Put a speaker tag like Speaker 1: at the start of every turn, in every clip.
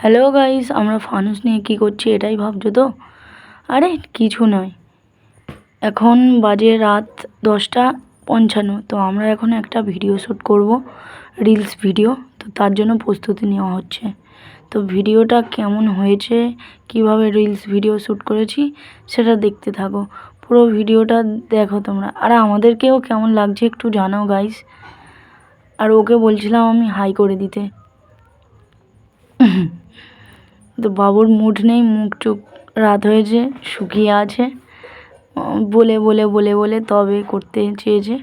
Speaker 1: Hello guys, আমরা ফানুস নিয়ে কী করছি এটাই ভাবছো তো? আরে কিছু নয়, এখন বাজে রাত 10:55। তো আমরা এখন একটা ভিডিও শ্যুট করব, রিলস ভিডিও। তো তার জন্য প্রস্তুতি নেওয়া হচ্ছে। তো ভিডিওটা কেমন হয়েছে, কিভাবে রিলস ভিডিও শ্যুট করেছি সেটা দেখতে থাকো। পুরো ভিডিওটা দেখো তোমরা, আর আমাদেরকেও কেমন লাগছে একটু জানাও গাইস। আর ওকে বলছিলাম আমি হাই করে দিতে, তো বাবুর মুড নেই, মুখ চুখ রাত হয়েছে, শুকিয়ে আছে, বলে বলে বলে বলে তবে করতে চেয়েছে।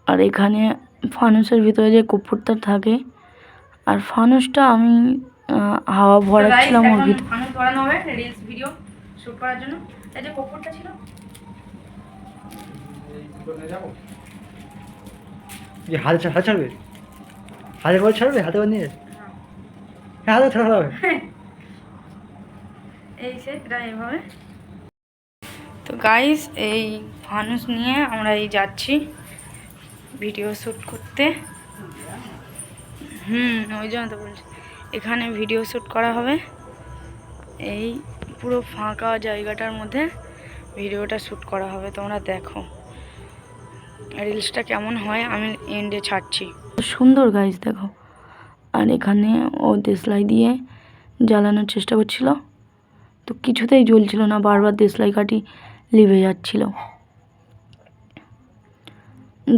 Speaker 1: আর এখানে ফানুসের ভিতরে যে কর্পূরটা থাকে, আর ফানুসটা আমি হাওয়া ভরাচ্ছিলাম ওর ভিতরে। ফানুস ভরানো হবে রিলস ভিডিও শুট করার জন্য। এই যে কর্পূরটা ছিল,
Speaker 2: যে হাতে ছাড়বে, হাতে করে ছাড়বে, হাতে করে নিয়ে হ্যাঁ হাতে ছাড়া হবে।
Speaker 1: এই সে এটা এভাবে। তো গাইস, এই ফানুস নিয়ে আমরা এই যাচ্ছি ভিডিও শ্যুট করতে। ওই জন্য তো বলছি, এখানে ভিডিও শ্যুট করা হবে। এই পুরো ফাঁকা জায়গাটার মধ্যে ভিডিওটা শ্যুট করা হবে। তোমরা দেখো রিলসটা কেমন হয়, আমি এন্ডে ছাড়ছি। সুন্দর গাইস দেখো। আর এখানে ও দেশলাই দিয়ে জ্বালানোর চেষ্টা করছিল, তো কিছুতেই জ্বলছিল না, বারবার দেশলাই কাঠি লিভে যাচ্ছিল।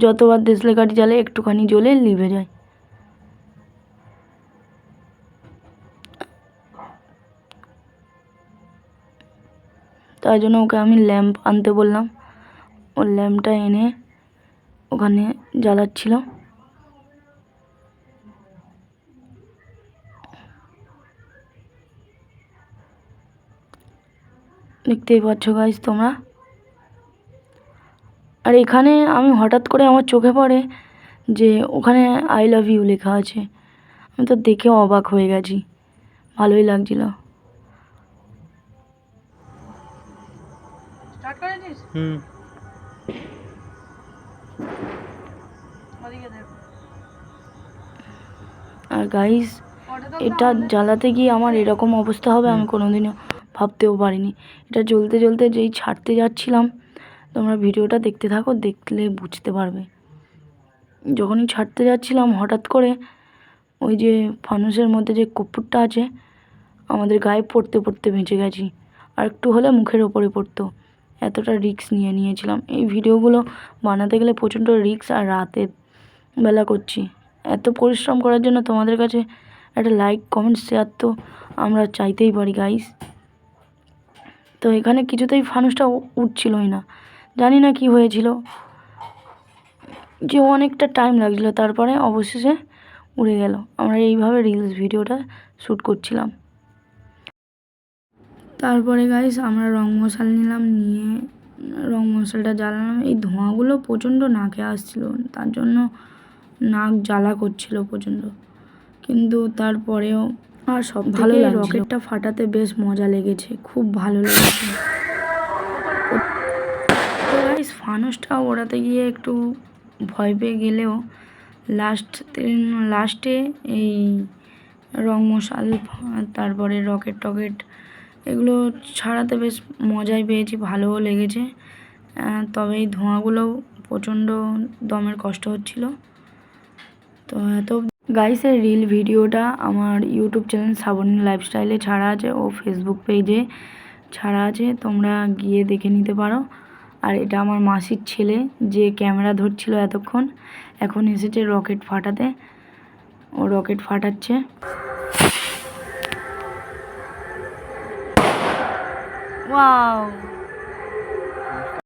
Speaker 1: যতবার দেশলাই কাঠি জ্বালে একটুখানি জ্বলে লিভে যায়। তাই জন্য ওকে আমি ল্যাম্প আনতে বললাম, ও ল্যাম্পটা এনে ওখানে জ্বালাচ্ছিল। দেখতেই পাচ্ছ গাইস তোমরা। আর এখানে আমি হঠাৎ করে আমার চোখে পড়ে যে ওখানে আই লাভ ইউ লেখা আছে। আমি তো দেখে অবাক হয়ে গেছি, ভালোই লাগছিল। আর গাইস, এটা জ্বালাতে গিয়ে আমার এরকম অবস্থা হবে আমি কোনোদিনও ভাবতেও পারিনি। এটা জ্বলতে জ্বলতে যেই ছাড়তে যাচ্ছিলাম, তোমরা ভিডিওটা দেখতে থাকো, দেখলে বুঝতে পারবে। যখনই ছাড়তে যাচ্ছিলাম হঠাৎ করে ওই যে ফানুসের মধ্যে যে কর্পূরটা আছে আমাদের গায়ে পড়তে পড়তে বেঁচে গেছি। আর একটু হলে মুখের ওপরে পড়তো, এতটা রিস্ক নিয়ে নিয়েছিলাম। এই ভিডিওগুলো বানাতে গেলে প্রচণ্ড রিস্ক, আর রাতের বেলা করছি। এত পরিশ্রম করার জন্য তোমাদের কাছে একটা লাইক কমেন্ট শেয়ার তো আমরা চাইতেই পারি গাইস। তো এখানে কিছুতেই ফানুসটা উঠছিলই না, জানি না কি হয়েছিল, যে অনেকটা টাইম লাগছিলো, তারপরে অবশেষে উড়ে গেল। আমরা এইভাবে রিলস ভিডিওটা শ্যুট করছিলাম। তারপরে গাইস আমরা রং মশাল নিলাম, নিয়ে রং মশালটা জ্বালালাম। এই ধোঁয়াগুলো প্রচণ্ড নাকে আসছিল, তার জন্য নাক জ্বালা করছিল প্রচণ্ড, কিন্তু তারপরেও আর সব ভালো লাগছিল। রকেটটা ফাটাতে বেশ মজা লেগেছে, খুব ভালো লেগেছে। তো গাইস, ফানুসটা ওড়াতে গিয়ে একটু ভয় পেয়ে গেলেও লাস্টে এই রং মশাল, তারপরে রকেট টকেট এগুলো ছাড়াতে বেশ মজাই পেয়েছি, ভালোও লেগেছে। তবে এই ধোঁয়াগুলোও প্রচণ্ড দমের কষ্ট হচ্ছিল। তো এত গাইসের রিল ভিডিওটা আমার ইউটিউব চ্যানেল শ্রাবণী লাইফস্টাইলে ছাড়া আছে, ও ফেসবুক পেজে ছাড়া আছে, তোমরা গিয়ে দেখে নিতে পারো। আর এটা আমার মাসির ছেলে যে ক্যামেরা ধরছিল এতক্ষণ, এখন এসেছে রকেট ফাটাতে, ও রকেট ফাটাচ্ছে। ওয়াও।